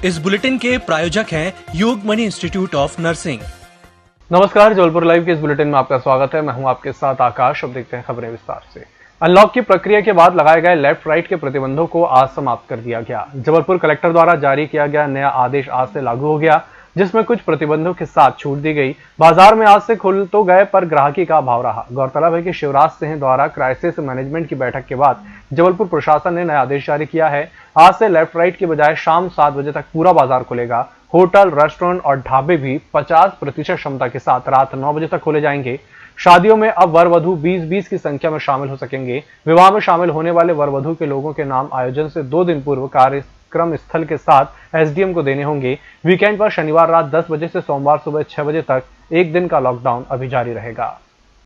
इस बुलेटिन के प्रायोजक हैं योगमणि इंस्टीट्यूट ऑफ नर्सिंग। नमस्कार, जबलपुर लाइव के इस बुलेटिन में आपका स्वागत है। मैं हूं आपके साथ आकाश। अब देखते हैं खबरें विस्तार से। अनलॉक की प्रक्रिया के बाद लगाए गए लेफ्ट राइट के प्रतिबंधों को आज समाप्त कर दिया गया। जबलपुर कलेक्टर द्वारा जारी किया गया नया आदेश आज से लागू हो गया, जिसमें कुछ प्रतिबंधों के साथ छूट दी गई। बाजार में आज से खुल तो गए, पर ग्राहकी का अभाव रहा। गौरतलब है कि शिवराज सिंह द्वारा क्राइसिस मैनेजमेंट की बैठक के बाद जबलपुर प्रशासन ने नया आदेश जारी किया है। आज से लेफ्ट राइट की बजाय शाम 7 बजे तक पूरा बाजार खुलेगा। होटल, रेस्टोरेंट और ढाबे भी 50% क्षमता के साथ रात 9 बजे तक खोले जाएंगे। शादियों में अब वर वधु 20-20 की संख्या में शामिल हो सकेंगे। विवाह में शामिल होने वाले वर वधु के लोगों के नाम आयोजन से 2 दिन पूर्व कार्यक्रम स्थल के साथ एसडीएम को देने होंगे। वीकेंड पर शनिवार रात 10 बजे से सोमवार सुबह 6 बजे तक 1 दिन का लॉकडाउन अभी जारी रहेगा।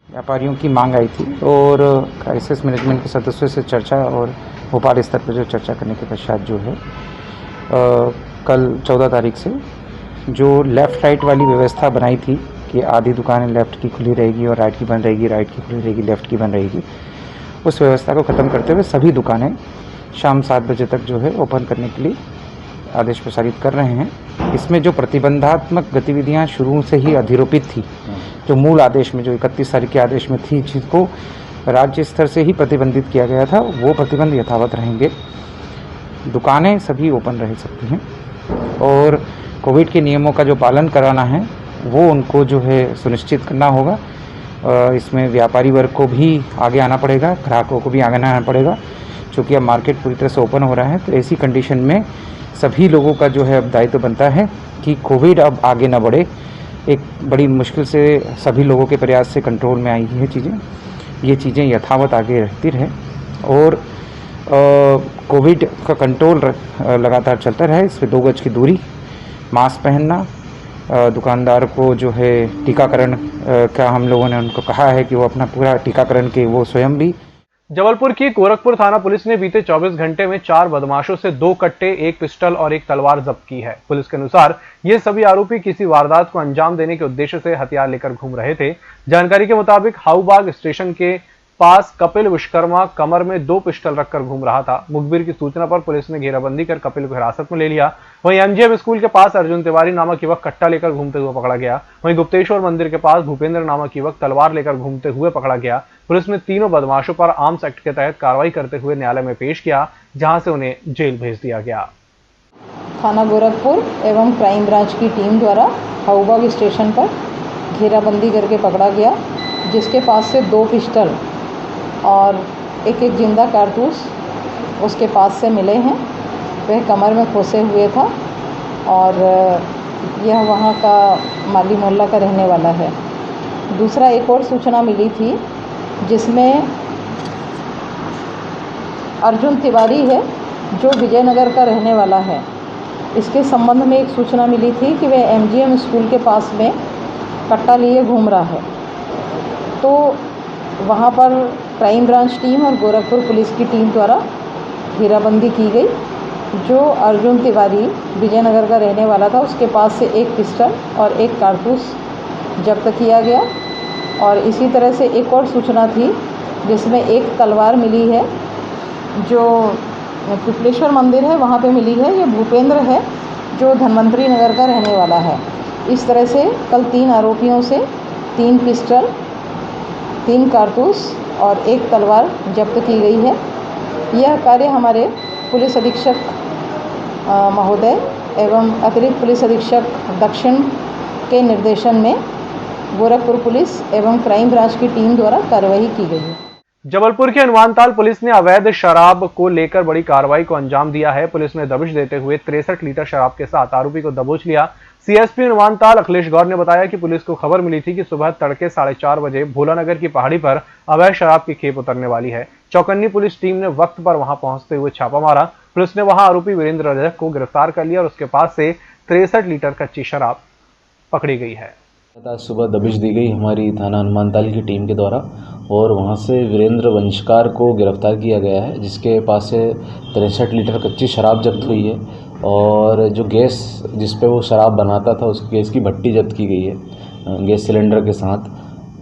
व्यापारियों की मांग आई थी और क्राइसिस मैनेजमेंट के सदस्यों से चर्चा और भोपाल स्तर पर जो चर्चा करने के पश्चात जो है कल 14 तारीख से जो लेफ्ट राइट वाली व्यवस्था बनाई थी कि आधी दुकानें लेफ्ट की खुली रहेगी और राइट की बंद रहेगी, राइट की खुली रहेगी, लेफ्ट की बंद रहेगी, उस व्यवस्था को ख़त्म करते हुए सभी दुकानें शाम 7 बजे तक जो है ओपन करने के लिए आदेश प्रसारित कर रहे हैं। इसमें जो प्रतिबंधात्मक गतिविधियां शुरू से ही अधिरोपित थी, जो मूल आदेश में जो 31 तारीख के आदेश में थी, जिसको राज्य स्तर से ही प्रतिबंधित किया गया था, वो प्रतिबंध यथावत रहेंगे। दुकानें सभी ओपन रह सकती हैं और कोविड के नियमों का जो पालन कराना है वो उनको जो है सुनिश्चित करना होगा। इसमें व्यापारी वर्ग को भी आगे आना पड़ेगा, ग्राहकों को भी आगे आना पड़ेगा, क्योंकि अब मार्केट पूरी तरह से ओपन हो रहा है। तो ऐसी कंडीशन में सभी लोगों का जो है अब दायित्व बनता है कि कोविड अब आगे न बढ़े। एक बड़ी मुश्किल से सभी लोगों के प्रयास से कंट्रोल में आई है चीज़ें, ये चीज़ें यथावत आगे रहती रहे और कोविड का कंट्रोल लगातार चलता रहे। इस पर 2 गज की दूरी, मास्क पहनना, दुकानदार को जो है टीकाकरण का हम लोगों ने उनको कहा है कि वो अपना पूरा टीकाकरण के वो स्वयं भी। जबलपुर की गोरखपुर थाना पुलिस ने बीते 24 घंटे में 4 बदमाशों से 2 कट्टे, 1 पिस्टल और 1 तलवार जब्त की है। पुलिस के अनुसार ये सभी आरोपी किसी वारदात को अंजाम देने के उद्देश्य से हथियार लेकर घूम रहे थे। जानकारी के मुताबिक हाऊबाग स्टेशन के पास कपिल विश्वकर्मा कमर में 2 पिस्टल रखकर घूम रहा था। मुखबिर की सूचना पर पुलिस ने घेराबंदी कर कपिल को हिरासत में ले लिया। वहीं एमजीएम स्कूल के पास अर्जुन तिवारी नामक युवक कट्टा लेकर घूमते हुए पकड़ा गया। वहीं गुप्तेश्वर मंदिर के पास भूपेंद्र नामक युवक तलवार लेकर घूमते हुए पकड़ा गया। पुलिस ने तीनों बदमाशों पर आर्म्स एक्ट के तहत कार्रवाई करते हुए न्यायालय में पेश किया, जहां से उन्हें जेल भेज दिया गया। थाना गोरखपुर एवं क्राइम ब्रांच की टीम द्वारा हाऊबाग स्टेशन पर घेराबंदी करके पकड़ा गया, जिसके पास से 2 पिस्टल और एक जिंदा कारतूस उसके पास से मिले हैं। वह कमर में खोसे हुए था और यह वहाँ का माली मोहल्ला का रहने वाला है। दूसरा एक और सूचना मिली थी, जिसमें अर्जुन तिवारी है जो विजयनगर का रहने वाला है। इसके संबंध में एक सूचना मिली थी कि वह एमजीएम स्कूल के पास में कट्टा लिए घूम रहा है। तो वहाँ पर क्राइम ब्रांच टीम और गोरखपुर पुलिस की टीम द्वारा घेराबंदी की गई। जो अर्जुन तिवारी विजयनगर का रहने वाला था, उसके पास से 1 पिस्टल और 1 कारतूस जब्त किया गया। और इसी तरह से एक और सूचना थी, जिसमें 1 तलवार मिली है जो कुपलेश्वर मंदिर है वहाँ पे मिली है। ये भूपेंद्र है जो धन्वंतरी नगर का रहने वाला है। इस तरह से कल 3 आरोपियों से 3 पिस्टल, 3 कारतूस और 1 तलवार जब्त की गई है। यह कार्य हमारे पुलिस अधीक्षक महोदय एवं अतिरिक्त पुलिस अधीक्षक दक्षिण के निर्देशन में गोरखपुर पुलिस एवं क्राइम ब्रांच की टीम द्वारा कार्रवाई की गई है। जबलपुर के हनुमानताल पुलिस ने अवैध शराब को लेकर बड़ी कार्रवाई को अंजाम दिया है। पुलिस ने दबिश देते हुए 63 लीटर शराब के साथ आरोपी को दबोच लिया। सीएसपी हनुमानताल अखिलेश गौर ने बताया कि पुलिस को खबर मिली थी कि सुबह तड़के 4:30 बजे भोलानगर की पहाड़ी पर अवैध शराब की खेप उतरने वाली है। चौकन्नी पुलिस टीम ने वक्त पर वहां पहुंचते हुए छापा मारा। पुलिस ने वहां आरोपी वीरेंद्र रजक को गिरफ्तार कर लिया और उसके पास से 63 लीटर कच्ची शराब पकड़ी गई है। आज सुबह दबिश दी गई हमारी थाना हनुमानताल की टीम के द्वारा और वहां से वीरेंद्र वंशकार को गिरफ्तार किया गया है, जिसके पास से 63 लीटर कच्ची शराब जब्त हुई है और जो गैस जिस पे वो शराब बनाता था उस गैस की भट्टी जब्त की गई है गैस सिलेंडर के साथ,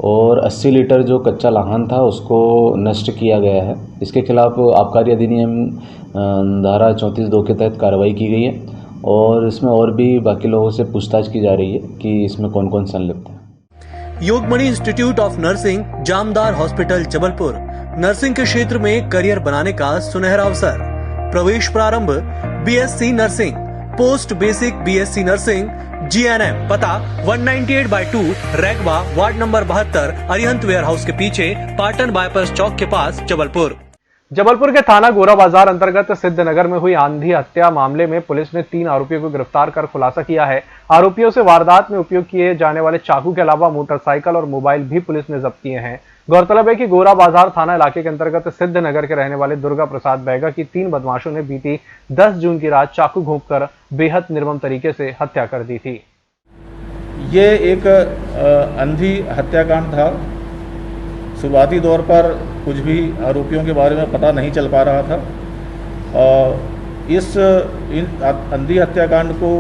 और 80 लीटर जो कच्चा लाहन था उसको नष्ट किया गया है। इसके खिलाफ आबकारी अधिनियम धारा 34(2) के तहत कार्रवाई की गई है और इसमें और भी बाकी लोगों से पूछताछ की जा रही है कि इसमें कौन कौन संलिप्त है। Yogmani institute of nursing, Jamdar hospital, Jabalpur. Nursing के क्षेत्र में करियर बनाने का सुनहरा अवसर। प्रवेश प्रारंभ BSc nursing, post basic BSc nursing, GNM. पता 198/2 Raigwa, ward number 72, Arihant warehouse के पीछे, पाटन बाईपास चौक के पास, जबलपुर। जबलपुर के थाना गोरा बाजार अंतर्गत सिद्धनगर में हुई आंधी हत्या मामले में पुलिस ने 3 आरोपियों को गिरफ्तार कर खुलासा किया है। आरोपियों से वारदात में उपयोग किए जाने वाले चाकू के अलावा मोटरसाइकिल और मोबाइल भी पुलिस ने जब्त किए हैं। गौरतलब है कि गोरा बाजार थाना इलाके के अंतर्गत सिद्धनगर के रहने वाले दुर्गा प्रसाद बैगा की 3 बदमाशों ने बीती 10 जून की रात चाकू घोंपकर बेहद निर्मम तरीके से हत्या कर दी थी। ये एक अंधी हत्याकांड था। शुरुआती दौर पर कुछ भी आरोपियों के बारे में पता नहीं चल पा रहा था। इन अंधी हत्याकांड को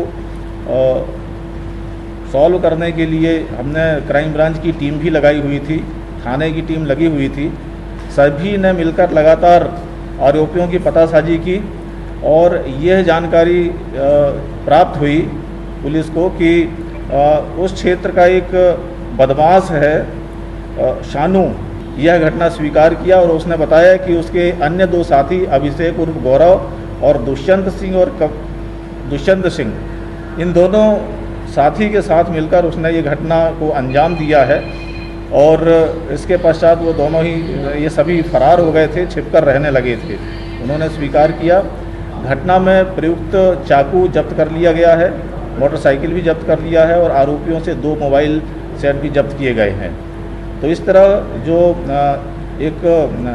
सॉल्व करने के लिए हमने क्राइम ब्रांच की टीम भी लगाई हुई थी, थाने की टीम लगी हुई थी। सभी ने मिलकर लगातार आरोपियों की पतासाजी की और यह जानकारी प्राप्त हुई पुलिस को कि उस क्षेत्र का एक बदमाश है शानू, यह घटना स्वीकार किया और उसने बताया कि उसके अन्य 2 साथी अभिषेक उर्फ गौरव और दुष्यंत सिंह, इन दोनों साथी के साथ मिलकर उसने ये घटना को अंजाम दिया है और इसके पश्चात वो दोनों ही ये सभी फरार हो गए थे, छिपकर रहने लगे थे। उन्होंने स्वीकार किया। घटना में प्रयुक्त चाकू जब्त कर लिया गया है, मोटरसाइकिल भी जब्त कर लिया है और आरोपियों से 2 मोबाइल सेट भी जब्त किए गए हैं। तो इस तरह जो एक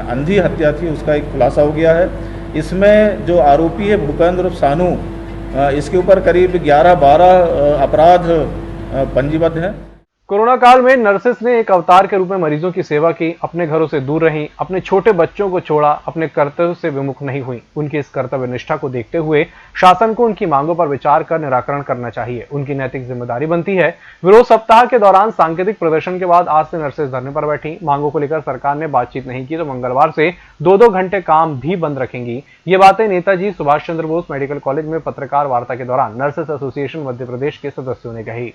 अंधी हत्या थी उसका एक खुलासा हो गया है। इसमें जो आरोपी है भूपेंद्र उर्फ सानू, इसके ऊपर करीब 11-12 अपराध पंजीबद्ध हैं। कोरोना काल में नर्सेस ने एक अवतार के रूप में मरीजों की सेवा की, अपने घरों से दूर रहीं, अपने छोटे बच्चों को छोड़ा, अपने कर्तव्य से विमुख नहीं हुई। उनकी इस कर्तव्य निष्ठा को देखते हुए शासन को उनकी मांगों पर विचार कर निराकरण करना चाहिए। उनकी नैतिक जिम्मेदारी बनती है। विरोध सप्ताह के दौरान सांकेतिक प्रदर्शन के बाद आज से नर्सेस धरने पर बैठी। मांगों को लेकर सरकार ने बातचीत नहीं की तो मंगलवार से 2-2 घंटे काम भी बंद रखेंगी। ये बातें नेताजी सुभाष चंद्र बोस मेडिकल कॉलेज में पत्रकार वार्ता के दौरान नर्सेस एसोसिएशन मध्य प्रदेश के सदस्यों ने कही।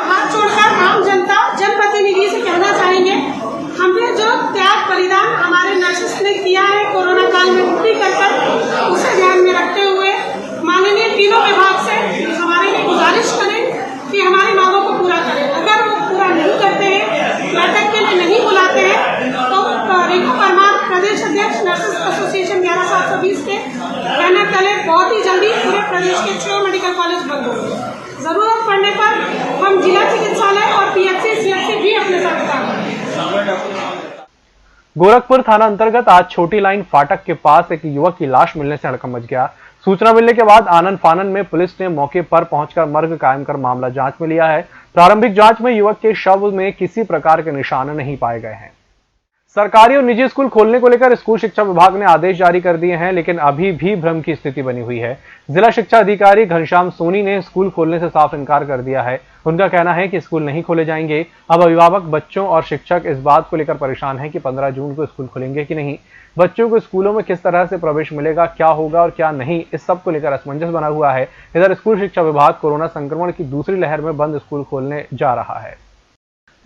हाथ जोड़कर आम जनता, जनप्रतिनिधि से कहना चाहेंगे, हमने जो त्याग बलिदान हमारे नर्सेस ने किया है कोरोना काल में ड्यूटी कर, उसे ध्यान में रखते हुए माननीय तीनों विभाग से हमारे लिए गुजारिश करें कि हमारी मांगों को पूरा करें। अगर वो पूरा नहीं करते हैं, बैठक के लिए नहीं बुलाते हैं, तो रेखा परमार प्रदेश अध्यक्ष नर्सेस एसोसिएशन 11720 के कहने तले बहुत ही जल्दी पूरे प्रदेश के 6 मेडिकल कॉलेज बंद होंगे। जरूरत पड़ने पर हम जिला चिकित्सालय और पीएचसी, सीएचसी भी अपने साथ काम करेंगे। गोरखपुर थाना अंतर्गत आज छोटी लाइन फाटक के पास एक युवक की लाश मिलने से हड़कंप मच गया। सूचना मिलने के बाद आनन फानन में पुलिस ने मौके पर पहुंचकर मर्ग कायम कर मामला जांच में लिया है। प्रारंभिक जांच में युवक के शव में किसी प्रकार के निशान नहीं पाए गए हैं। सरकारी और निजी स्कूल खोलने को लेकर स्कूल शिक्षा विभाग ने आदेश जारी कर दिए हैं, लेकिन अभी भी भ्रम की स्थिति बनी हुई है। जिला शिक्षा अधिकारी घनश्याम सोनी ने स्कूल खोलने से साफ इनकार कर दिया है। उनका कहना है कि स्कूल नहीं खोले जाएंगे। अब अभिभावक, बच्चों और शिक्षक इस बात को लेकर परेशान हैं कि 15 जून को स्कूल खुलेंगे कि नहीं, बच्चों को स्कूलों में किस तरह से प्रवेश मिलेगा, क्या होगा और क्या नहीं, इस सब को लेकर असमंजस बना हुआ है। इधर स्कूल शिक्षा विभाग कोरोना संक्रमण की दूसरी लहर में बंद स्कूल खोलने जा रहा है।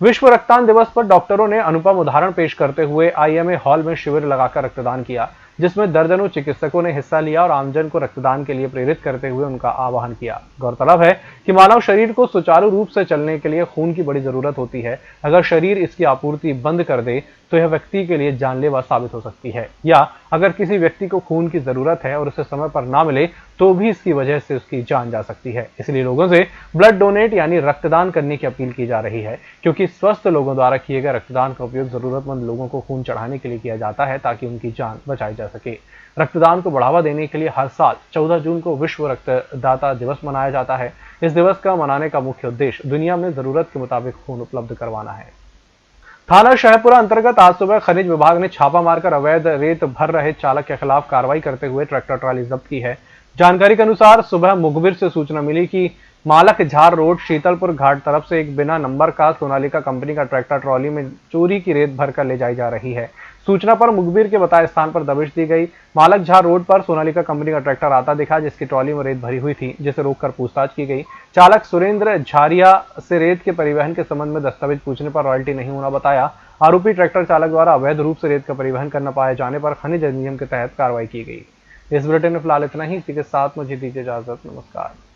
विश्व रक्तदान दिवस पर डॉक्टरों ने अनुपम उदाहरण पेश करते हुए आईएमए हॉल में शिविर लगाकर रक्तदान किया, जिसमें दर्जनों चिकित्सकों ने हिस्सा लिया और आमजन को रक्तदान के लिए प्रेरित करते हुए उनका आह्वान किया। गौरतलब है कि मानव शरीर को सुचारू रूप से चलने के लिए खून की बड़ी जरूरत होती है। अगर शरीर इसकी आपूर्ति बंद कर दे तो यह व्यक्ति के लिए जानलेवा साबित हो सकती है, या अगर किसी व्यक्ति को खून की जरूरत है और उसे समय पर ना मिले तो भी इसकी वजह से उसकी जान जा सकती है। इसलिए लोगों से ब्लड डोनेट यानी रक्तदान करने की अपील की जा रही है, क्योंकि स्वस्थ लोगों द्वारा किए गए रक्तदान का उपयोग जरूरतमंद लोगों को खून चढ़ाने के लिए किया जाता है ताकि उनकी जान बचाई जा सके। रक्तदान को बढ़ावा देने के लिए हर साल 14 जून को विश्व रक्तदाता दिवस मनाया जाता है। इस दिवस का मनाने का मुख्य उद्देश्य दुनिया में जरूरत के मुताबिक खून उपलब्ध करवाना है। थाना शहपुरा अंतर्गत आज सुबह खनिज विभाग ने छापा मारकर अवैध रेत भर रहे चालक के खिलाफ कार्रवाई करते हुए ट्रैक्टर ट्राली जब्त की है। जानकारी के अनुसार सुबह मुखबिर से सूचना मिली कि मालक झार रोड शीतलपुर घाट तरफ से एक बिना नंबर का सोनालिका कंपनी का ट्रैक्टर ट्रॉली में चोरी की रेत भरकर ले जाई जा रही है। सूचना पर मुखबिर के बताए स्थान पर दबिश दी गई। मालक झा रोड पर सोनालिका कंपनी का ट्रैक्टर आता दिखा, जिसकी ट्रॉली में रेत भरी हुई थी, जिसे रोककर पूछताछ की गई। चालक सुरेंद्र झारिया से रेत के परिवहन के संबंध में दस्तावेज पूछने पर रॉयल्टी नहीं होना बताया। आरोपी ट्रैक्टर चालक द्वारा अवैध रूप से रेत का परिवहन करना पाए जाने पर खनिज अधिनियम के तहत कार्रवाई की गई। इस बुलेटिन में फिलहाल इतना ही। इसी के साथ मुझे दीजिए इजाजत। नमस्कार।